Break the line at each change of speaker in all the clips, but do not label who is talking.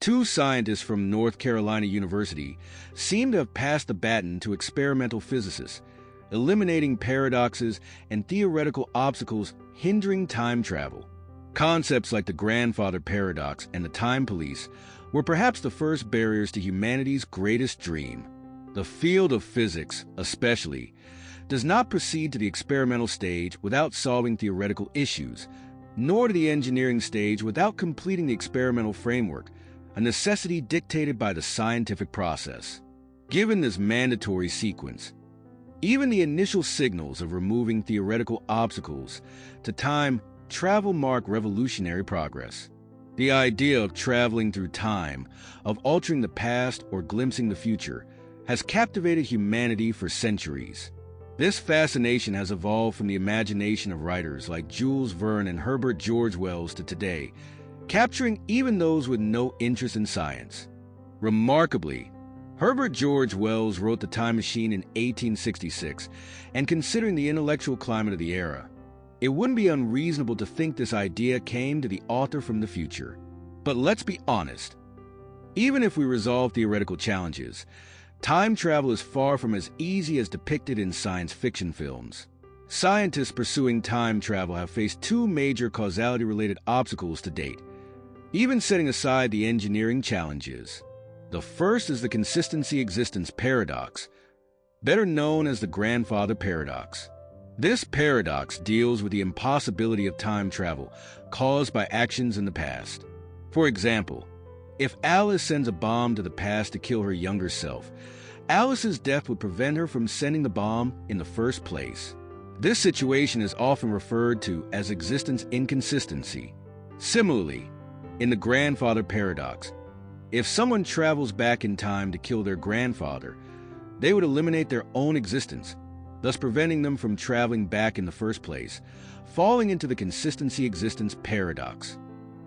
Two scientists from North Carolina University seem to have passed the baton to experimental physicists, eliminating paradoxes and theoretical obstacles hindering time travel. Concepts like the grandfather paradox and the time police were perhaps the first barriers to humanity's greatest dream. The field of physics, especially, does not proceed to the experimental stage without solving theoretical issues, nor to the engineering stage without completing the experimental framework, a necessity dictated by the scientific process. Given this mandatory sequence, even the initial signals of removing theoretical obstacles to time travel mark revolutionary progress. The idea of traveling through time, of altering the past or glimpsing the future, has captivated humanity for centuries. This fascination has evolved from the imagination of writers like Jules Verne and Herbert George Wells to today, capturing even those with no interest in science. Remarkably, Herbert George Wells wrote The Time Machine in 1866, and considering the intellectual climate of the era, it wouldn't be unreasonable to think this idea came to the author from the future. But let's be honest. Even if we resolve theoretical challenges, time travel is far from as easy as depicted in science fiction films. Scientists pursuing time travel have faced two major causality-related obstacles to date, even setting aside the engineering challenges. The first is the consistency existence paradox, better known as the grandfather paradox. This paradox deals with the impossibility of time travel caused by actions in the past. For example, if Alice sends a bomb to the past to kill her younger self, Alice's death would prevent her from sending the bomb in the first place. This situation is often referred to as existence inconsistency. Similarly, in the grandfather paradox, if someone travels back in time to kill their grandfather, they would eliminate their own existence, thus preventing them from traveling back in the first place, falling into the consistency existence paradox.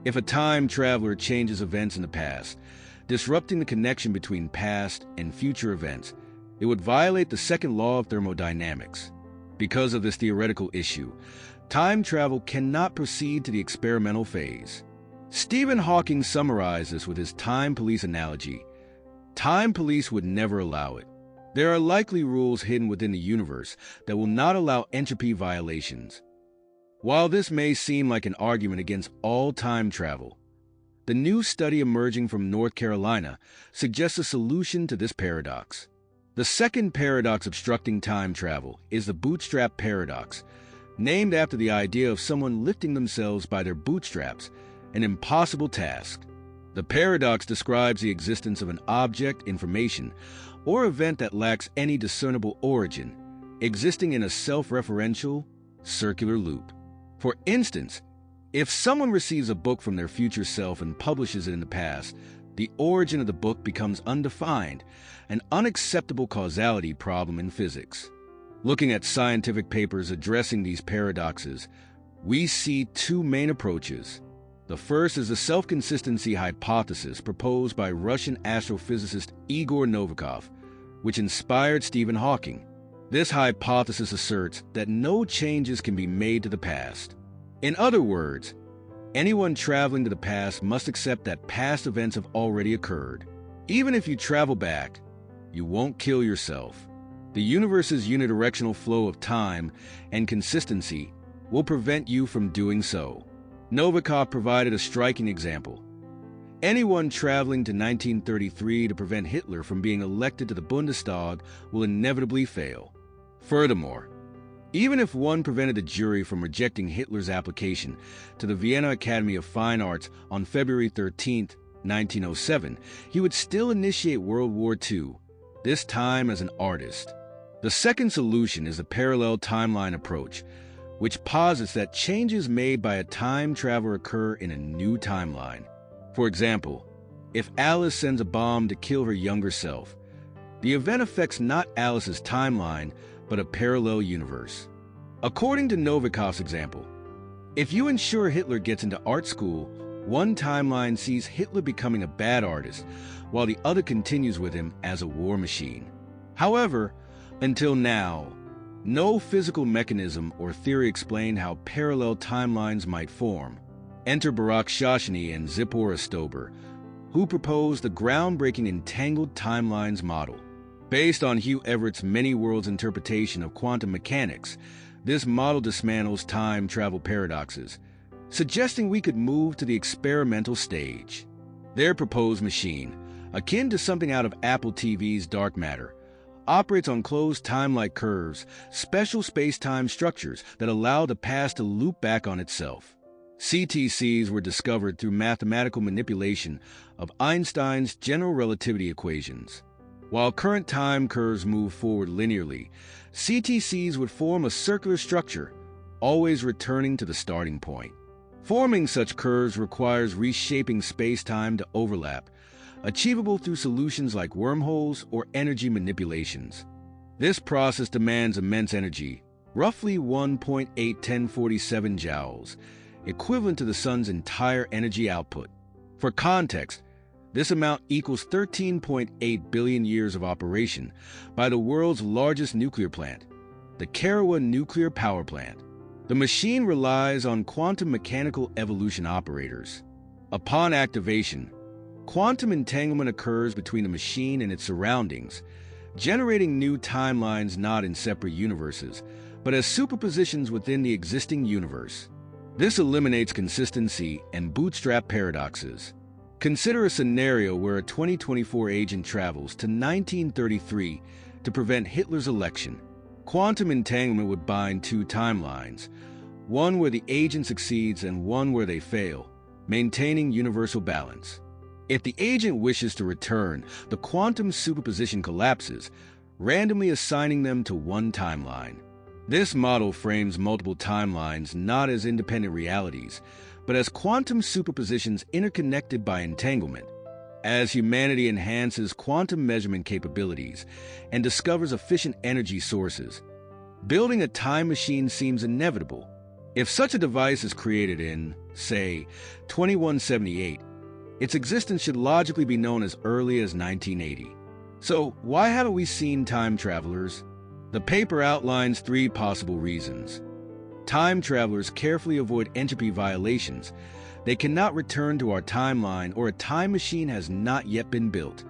If a time traveler changes events in the past, disrupting the connection between past and future events, it would violate the second law of thermodynamics. Because of this theoretical issue, time travel cannot proceed to the experimental phase. Stephen Hawking summarized this with his time police analogy. Time police would never allow it. There are likely rules hidden within the universe that will not allow entropy violations. While this may seem like an argument against all time travel, the new study emerging from North Carolina suggests a solution to this paradox. The second paradox obstructing time travel is the bootstrap paradox, named after the idea of someone lifting themselves by their bootstraps, an impossible task. The paradox describes the existence of an object, information, or event that lacks any discernible origin, existing in a self-referential, circular loop. For instance, if someone receives a book from their future self and publishes it in the past, the origin of the book becomes undefined, an unacceptable causality problem in physics. Looking at scientific papers addressing these paradoxes, we see two main approaches. The first is the self-consistency hypothesis proposed by Russian astrophysicist Igor Novikov, which inspired Stephen Hawking. This hypothesis asserts that no changes can be made to the past. In other words, anyone traveling to the past must accept that past events have already occurred. Even if you travel back, you won't kill yourself. The universe's unidirectional flow of time and consistency will prevent you from doing so. Novikov provided a striking example. Anyone traveling to 1933 to prevent Hitler from being elected to the Bundestag will inevitably fail. Furthermore, even if one prevented the jury from rejecting Hitler's application to the Vienna Academy of Fine Arts on February 13, 1907, he would still initiate World War II, this time as an artist. The second solution is the parallel timeline approach, which posits that changes made by a time traveler occur in a new timeline. For example, if Alice sends a bomb to kill her younger self, the event affects not Alice's timeline, but a parallel universe. According to Novikov's example, if you ensure Hitler gets into art school, one timeline sees Hitler becoming a bad artist, while the other continues with him as a war machine. However, until now, no physical mechanism or theory explained how parallel timelines might form. Enter Barak Shashini and Zipporah Stober, who proposed the groundbreaking entangled timelines model. Based on Hugh Everett's many worlds interpretation of quantum mechanics, this model dismantles time travel paradoxes, suggesting we could move to the experimental stage. Their proposed machine, akin to something out of Apple TV's dark matter, operates on closed time-like curves, special space-time structures that allow the past to loop back on itself. CTCs were discovered through mathematical manipulation of Einstein's general relativity equations. While current time curves move forward linearly, CTCs would form a circular structure, always returning to the starting point. Forming such curves requires reshaping space-time to overlap, achievable through solutions like wormholes or energy manipulations. This process demands immense energy, roughly 1.81047 joules, equivalent to the sun's entire energy output. For context, this amount equals 13.8 billion years of operation by the world's largest nuclear plant, the Karawa Nuclear Power Plant. The machine relies on quantum mechanical evolution operators. Upon activation, quantum entanglement occurs between the machine and its surroundings, generating new timelines not in separate universes, but as superpositions within the existing universe. This eliminates consistency and bootstrap paradoxes. Consider a scenario where a 2024 agent travels to 1933 to prevent Hitler's election. Quantum entanglement would bind two timelines, one where the agent succeeds and one where they fail, maintaining universal balance. If the agent wishes to return, the quantum superposition collapses, randomly assigning them to one timeline. This model frames multiple timelines not as independent realities, but as quantum superpositions interconnected by entanglement. As humanity enhances quantum measurement capabilities and discovers efficient energy sources, building a time machine seems inevitable. If such a device is created in, say, 2178, its existence should logically be known as early as 1980. So, why haven't we seen time travelers? The paper outlines three possible reasons. Time travelers carefully avoid entropy violations. They cannot return to our timeline, or a time machine has not yet been built.